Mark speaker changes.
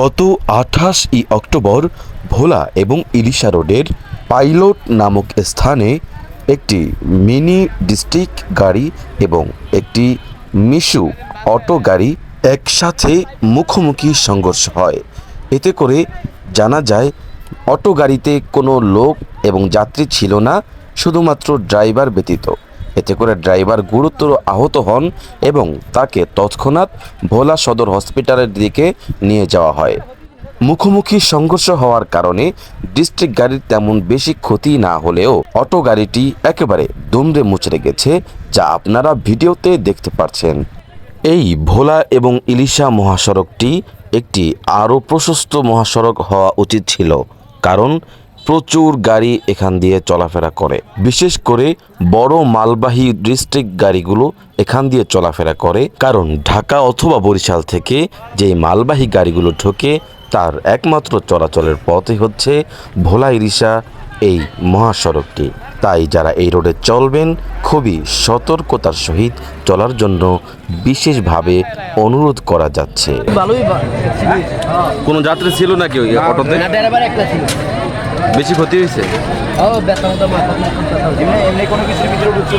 Speaker 1: গত 28 অক্টোবর ভোলা এবং ইলিশা রোডের পাইলট নামক স্থানে একটি মিনি ডিস্ট্রিক্ট গাড়ি এবং একটি মিশু অটো গাড়ি একসাথে মুখোমুখি সংঘর্ষ হয়। এতে করে জানা যায় অটো গাড়িতে কোনো লোক এবং যাত্রী ছিল না, শুধুমাত্র ড্রাইভার ব্যতীত। এতে করে ড্রাইভার গুরুতর আহত হন এবং তাকে তৎক্ষণাৎ ভোলা সদর হসপিটালের দিকে নিয়ে যাওয়া হয়। মুখোমুখি সংঘর্ষ হওয়ার কারণে ডিস্ট্রিক্ট গাড়ির তেমন বেশি ক্ষতি না হলেও অটো গাড়িটি একেবারে দুমড়ে মুচড়ে গেছে, যা আপনারা ভিডিওতে দেখতে পাচ্ছেন। এই ভোলা এবং ইলিশা মহাসড়কটি একটি আরও প্রশস্ত মহাসড়ক হওয়া উচিত ছিল, কারণ প্রচুর গাড়ি এখান দিয়ে চলাফেরা করে। বিশেষ করে বড় মালবাহী ডিস্ট্রিক্ট গাড়িগুলো এখান দিয়ে চলাফেরা করে, কারণ ঢাকা অথবা বরিশাল থেকে যেই মালবাহী গাড়িগুলো ঢোকে তার একমাত্র চলাচলের পথই হচ্ছে ভোলা ইলিশা এই মহাসড়কটি। তাই যারা এই রোডে চলবেন খুবই সতর্কতার সহিত চলার জন্য বিশেষভাবে অনুরোধ করা যাচ্ছে। কোনো যাত্রী ছিল নাকি ওই অটোতে? বেশি ক্ষতি হয়েছে? এমনি কোনো কিছুর ভিতরে ঢুকছে